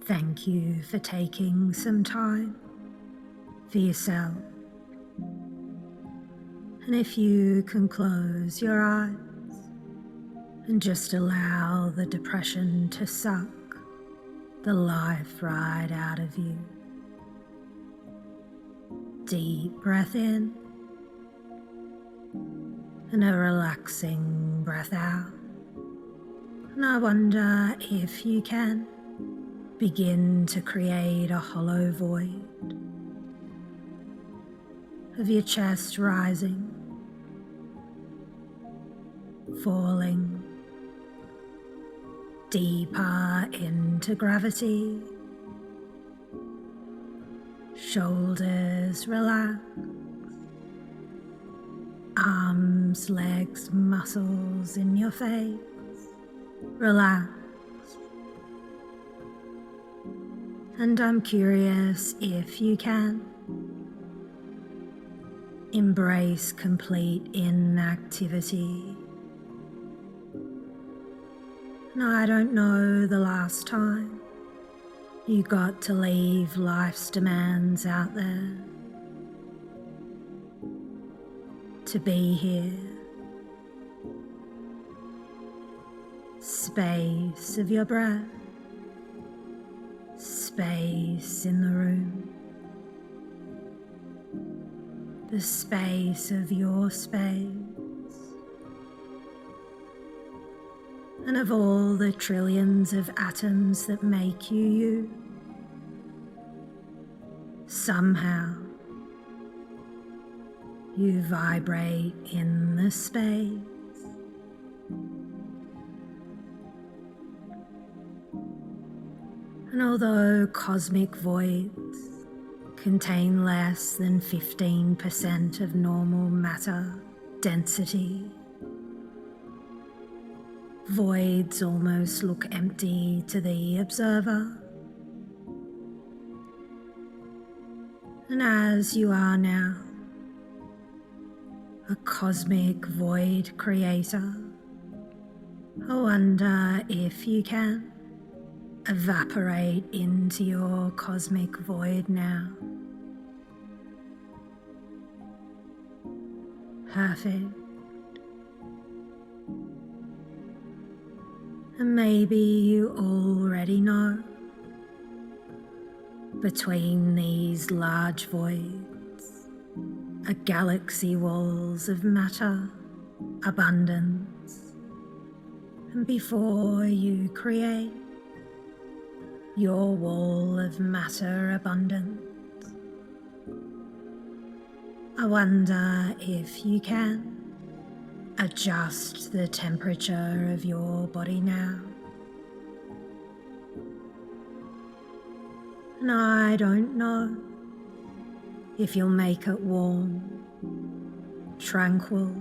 Thank you for taking some time for yourself. And if you can close your eyes and just allow the depression to suck the life right out of you. Deep breath in and a relaxing breath out. And I wonder if you can begin to create a hollow void of your chest rising, falling deeper into gravity, shoulders relax, arms, legs, muscles in your face relax. And I'm curious if you can embrace complete inactivity. And I don't know the last time you got to leave life's demands out there to be here. Space of your breath, space in the room, the space of your space, and of all the trillions of atoms that make you you. Somehow you vibrate in the space. And although cosmic voids contain less than 15% of normal matter density, voids almost look empty to the observer. And as you are now, a cosmic void creator, I wonder if you can evaporate into your cosmic void now. Perfect. And maybe you already know, between these large voids are galaxy walls of matter, abundance. And before you create your wall of matter abundance, I wonder if you can adjust the temperature of your body now. And I don't know if you'll make it warm, tranquil,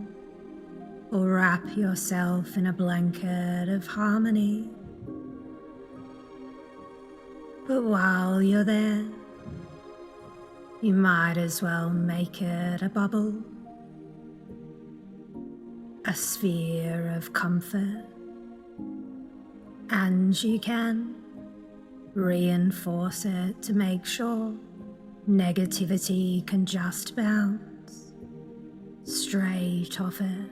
or wrap yourself in a blanket of harmony. But while you're there, you might as well make it a bubble, a sphere of comfort, and you can reinforce it to make sure negativity can just bounce straight off it.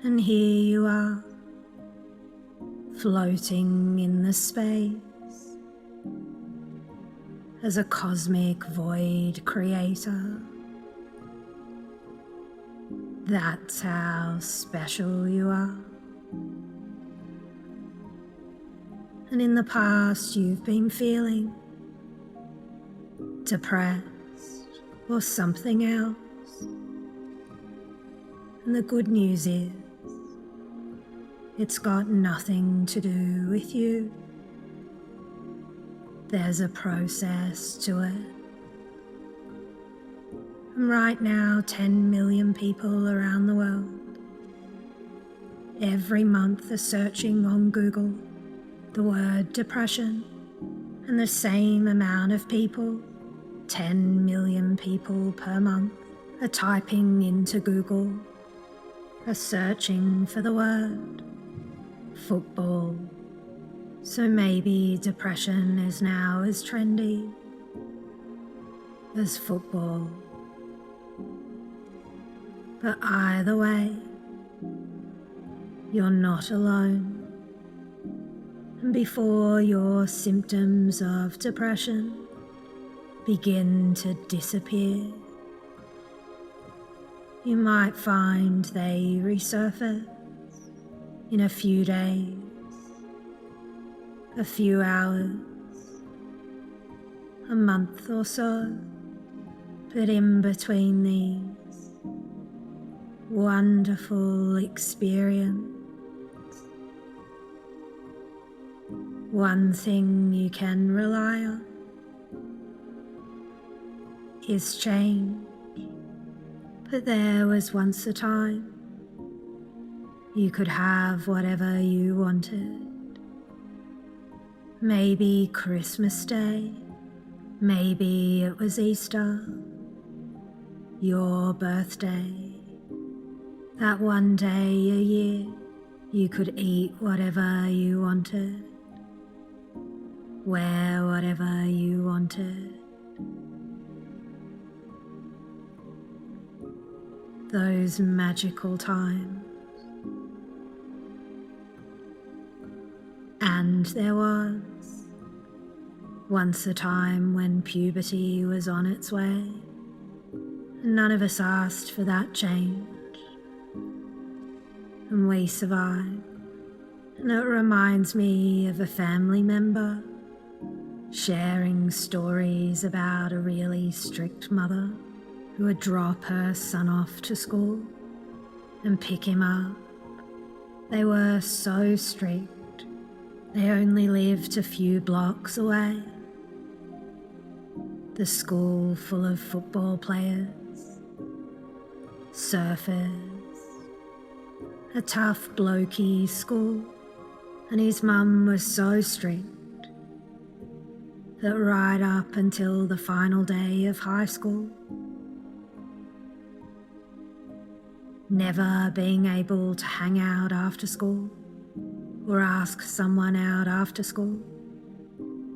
And here you are, floating in the space as a cosmic void creator. That's how special you are. And in the past you've been feeling depressed or something else. And the good news is, it's got nothing to do with you. There's a process to it. And right now, 10 million people around the world every month are searching on Google the word depression, and the same amount of people, 10 million people per month, are typing into Google, are searching for the word football, So maybe depression is now as trendy as football. But either way, you're not alone. And before your symptoms of depression begin to disappear, you might find they resurface in a few days, a few hours, a month or so. But in between these, wonderful experience, one thing you can rely on is change. But there was once a time you could have whatever you wanted. Maybe Christmas Day, maybe it was Easter, your birthday. That one day a year you could eat whatever you wanted, wear whatever you wanted. Those magical times. And there was once a time when puberty was on its way. None of us asked for that change, and we survived. And it reminds me of a family member sharing stories about a really strict mother who would drop her son off to school and pick him up. They were so strict, they only lived a few blocks away. The school full of football players, surfers, a tough blokey school, and his mum was so strict that right up until the final day of high school, never being able to hang out after school or ask someone out after school,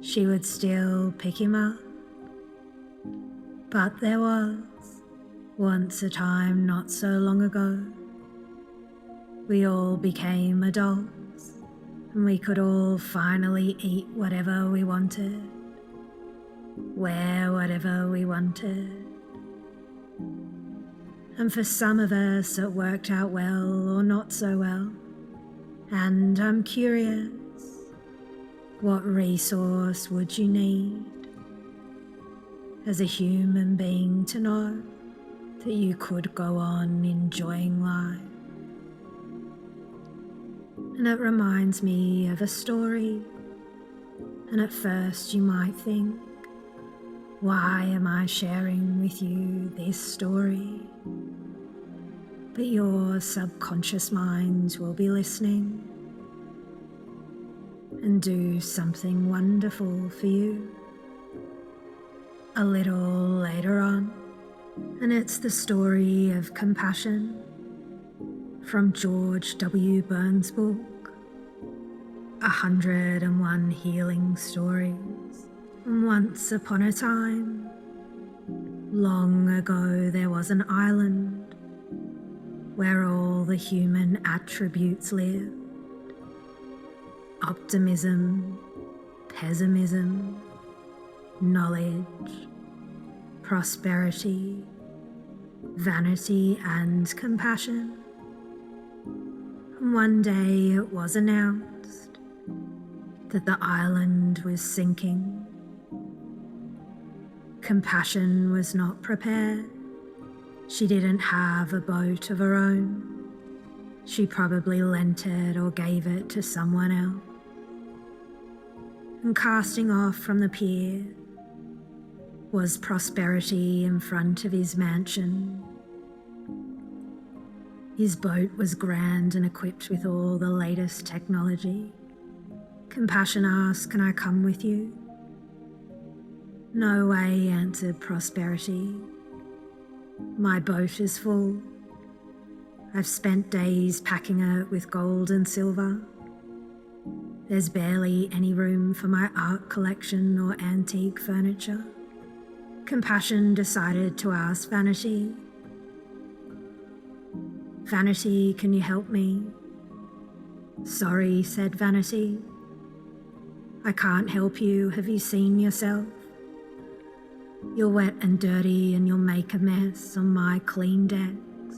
she would still pick him up. But there was once a time not so long ago, we all became adults and we could all finally eat whatever we wanted, wear whatever we wanted. And for some of us it worked out well or not so well. And I'm curious, what resource would you need as a human being to know that you could go on enjoying life? And it reminds me of a story. And at first you might think, why am I sharing with you this story? But your subconscious mind will be listening and do something wonderful for you a little later on. And it's the story of compassion from George W. Burns' book, 101 Healing Stories. And once upon a time, long ago, there was an island where all the human attributes lived: optimism, pessimism, knowledge, prosperity, vanity, and compassion. And one day it was announced that the island was sinking. Compassion was not prepared. She didn't have a boat of her own. She probably lent it or gave it to someone else. And casting off from the pier was prosperity in front of his mansion. His boat was grand and equipped with all the latest technology. Compassion asked, "Can I come with you?" "No way," answered prosperity. "My boat is full. I've spent days packing it with gold and silver. There's barely any room for my art collection or antique furniture. Compassion decided to ask Vanity, "Vanity, can you help me?" "Sorry," said Vanity. "I can't help you. Have you seen yourself? You're wet and dirty and you'll make a mess on my clean decks."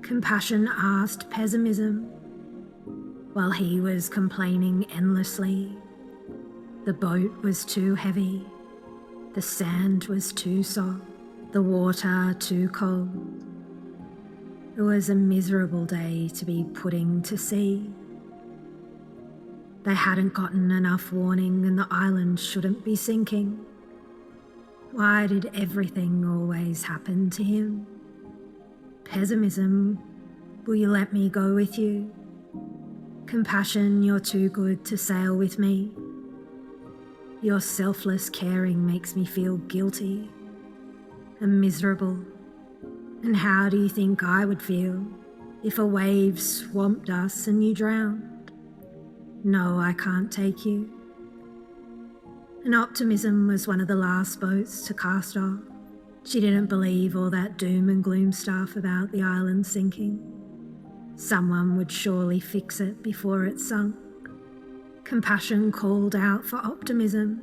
Compassion asked Pessimism while he was complaining endlessly. The boat was too heavy, the sand was too soft, the water too cold. It was a miserable day to be putting to sea. They hadn't gotten enough warning and the island shouldn't be sinking. Why did everything always happen to him? Pessimism, will you let me go with you? Compassion, you're too good to sail with me. Your selfless caring makes me feel guilty and miserable. And how do you think I would feel if a wave swamped us and you drowned? No, I can't take you. And Optimism was one of the last boats to cast off. She didn't believe all that doom and gloom stuff about the island sinking. Someone would surely fix it before it sunk. Compassion called out for Optimism,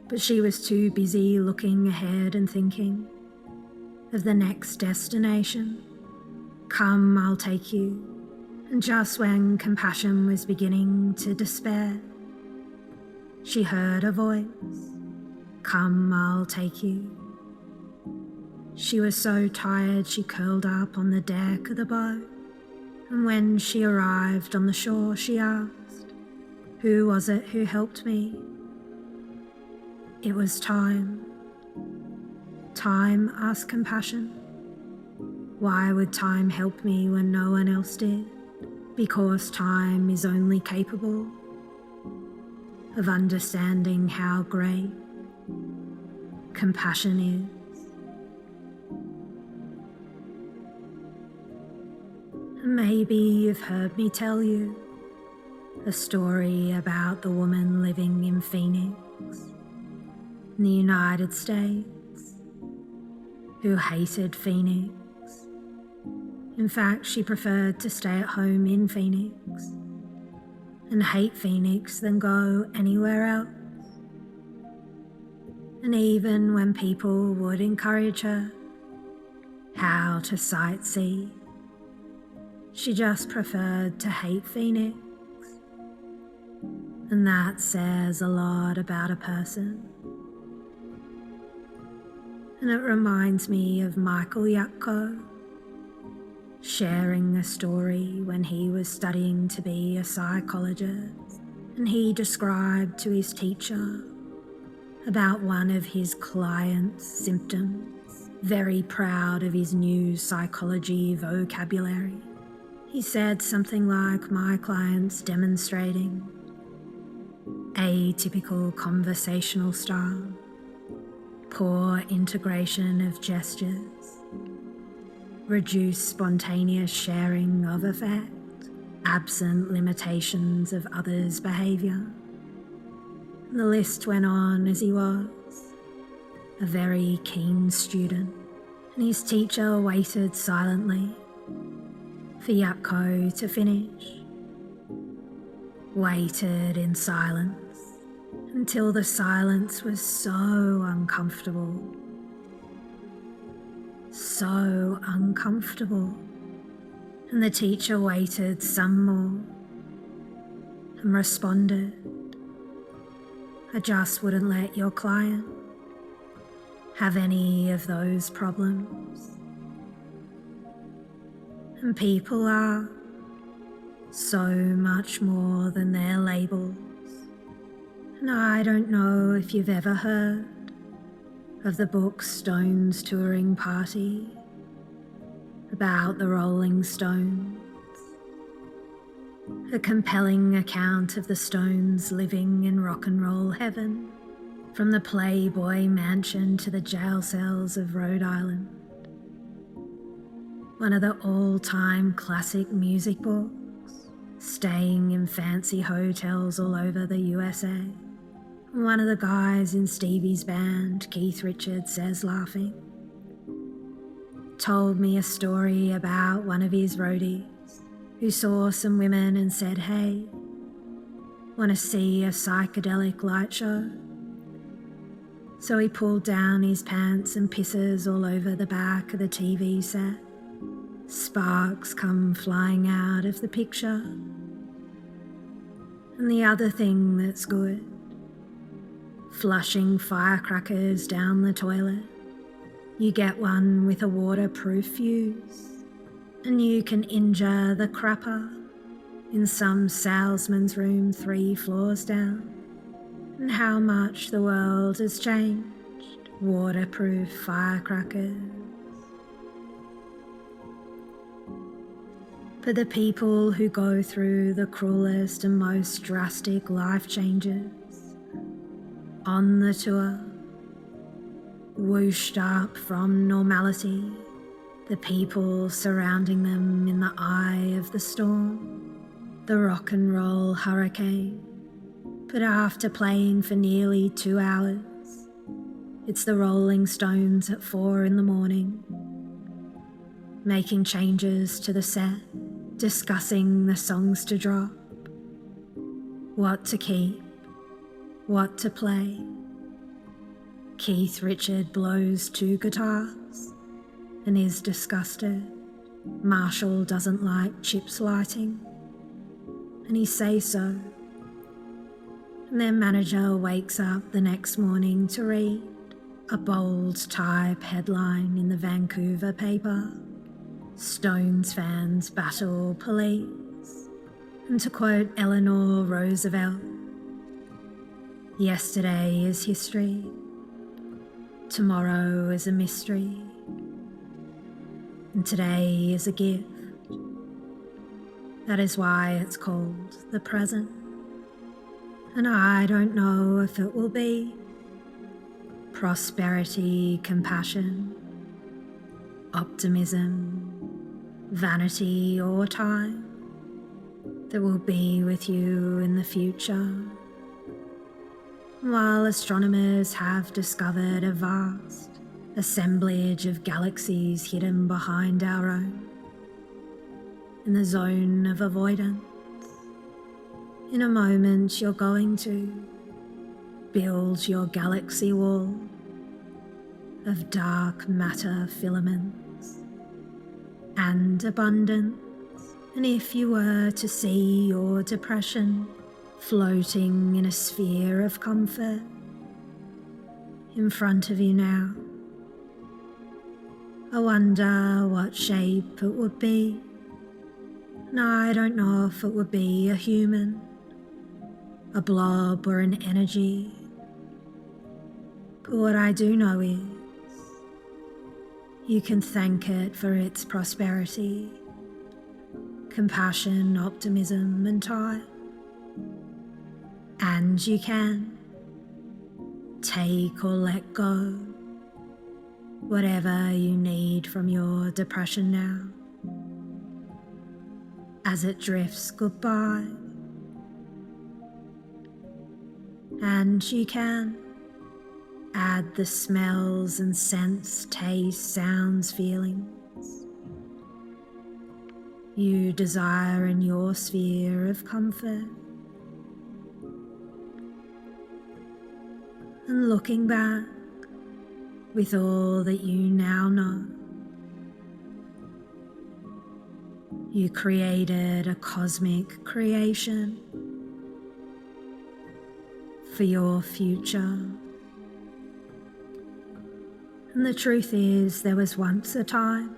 but she was too busy looking ahead and thinking of the next destination. "Come, I'll take you." And just when Compassion was beginning to despair, she heard a voice, "Come, I'll take you." She was so tired she curled up on the deck of the boat, and when she arrived on the shore she asked, "Who was it who helped me?" "It was Time." "Time?" asked Compassion. "Why would Time help me when no one else did?" "Because Time is only capable of understanding how great compassion is." Maybe you've heard me tell you a story about the woman living in Phoenix, in the United States, who hated Phoenix. In fact, she preferred to stay at home in Phoenix and hate Phoenix than go anywhere else. And even when people would encourage her how to sightsee, she just preferred to hate Phoenix. And that says a lot about a person. And it reminds me of Michael Yapko sharing a story when he was studying to be a psychologist, and he described to his teacher about one of his client's symptoms, very proud of his new psychology vocabulary. He said something like, "My client's demonstrating atypical conversational style, poor integration of gestures, reduced spontaneous sharing of affect, absent limitations of others' behaviour." And the list went on as he was a very keen student, and his teacher waited silently for Yapko to finish. Waited in silence until the silence was so uncomfortable. So uncomfortable. And the teacher waited some more and responded, "I just wouldn't let your client have any of those problems." And people are so much more than their labels. And I don't know if you've ever heard of the book Stones Touring Party, about the Rolling Stones, a compelling account of the Stones living in rock and roll heaven, from the Playboy mansion to the jail cells of Rhode Island. one of the all-time classic music books, staying in fancy hotels all over the USA. One of the guys in Stevie's band, Keith Richards, says, laughing, told me a story about one of his roadies who saw some women and said, "Hey, want to see a psychedelic light show?" So he pulled down his pants and pisses all over the back of the TV set. Sparks come flying out of the picture. And the other thing that's good, flushing firecrackers down the toilet. You get one with a waterproof fuse, and you can injure the crapper in some salesman's room 3 floors down. And how much the world has changed. Waterproof firecrackers. For the people who go through the cruelest and most drastic life changes, on the tour, whooshed up from normality, the people surrounding them in the eye of the storm, the rock and roll hurricane. But after playing for nearly 2 hours, it's the Rolling Stones at 4 a.m, making changes to the set, discussing the songs to drop, what to keep, what to play. Keith Richard blows 2 guitars and is disgusted. Marshall doesn't like chips lighting, and he says so. And their manager wakes up the next morning to read a bold type headline in the Vancouver paper: Stones fans battle police. And to quote Eleanor Roosevelt, "Yesterday is history, tomorrow is a mystery, and today is a gift." That is why it's called the present. And I don't know if it will be prosperity, compassion, optimism, vanity, or time that will be with you in the future. While astronomers have discovered a vast assemblage of galaxies hidden behind our own, in the zone of avoidance, in a moment you're going to build your galaxy wall of dark matter filaments and abundance. And if you were to see your depression floating in a sphere of comfort in front of you now, I wonder what shape it would be. And I don't know if it would be a human, a blob, or an energy. But what I do know is you can thank it for its prosperity, compassion, optimism, and time. And you can take or let go whatever you need from your depression now, as it drifts goodbye. And you can add the smells and scents, tastes, sounds, feelings you desire in your sphere of comfort. And looking back with all that you now know, you created a cosmic creation for your future. And the truth is, there was once a time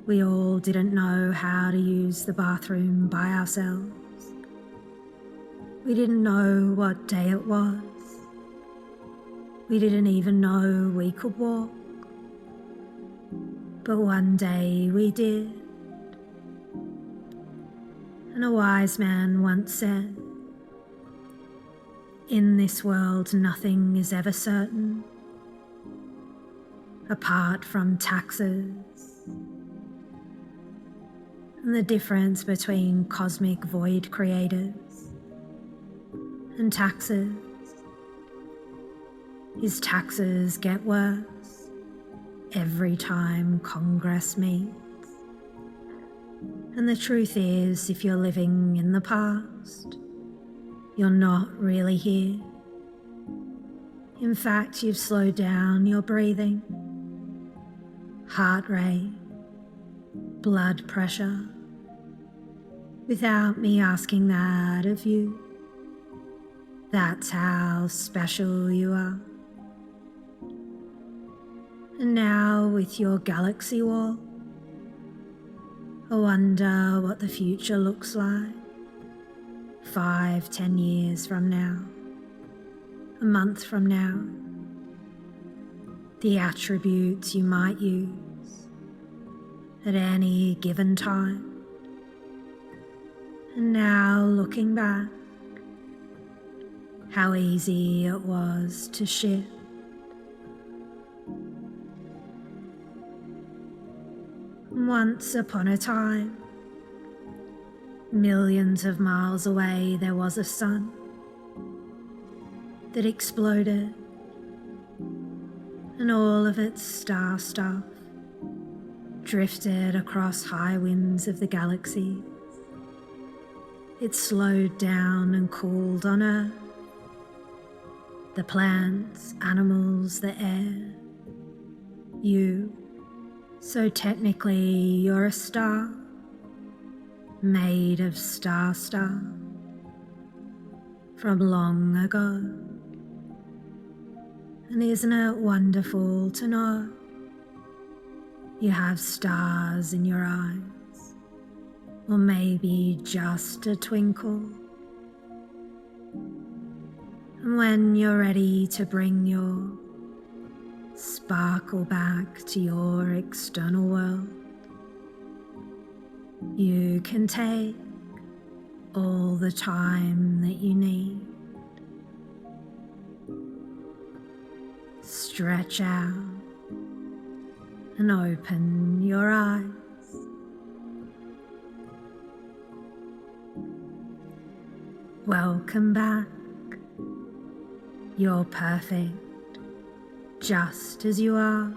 we all didn't know how to use the bathroom by ourselves. We didn't know what day it was. We didn't even know we could walk. But one day we did. And a wise man once said, "In this world nothing is ever certain, apart from taxes and the difference between cosmic void creators and taxes is taxes get worse every time Congress meets. And the truth is, if you're living in the past, you're not really here. In fact, you've slowed down your breathing, heart rate, blood pressure, without me asking that of you. That's how special you are. And now with your galaxy walk, I wonder what the future looks like 5-10 years from now, a month from now, the attributes you might use at any given time. And now looking back, how easy it was to shift. Once upon a time, millions of miles away, there was a sun that exploded, and all of its star stuff drifted across high winds of the galaxy. It slowed down and cooled on Earth, the plants, animals, the air, you. So technically you're a star, made of star stuff from long ago. And isn't it wonderful to know you have stars in your eyes, or maybe just a twinkle? And when you're ready to bring your sparkle back to your external world, you can take all the time that you need. Stretch out and open your eyes. Welcome back. You're perfect just as you are.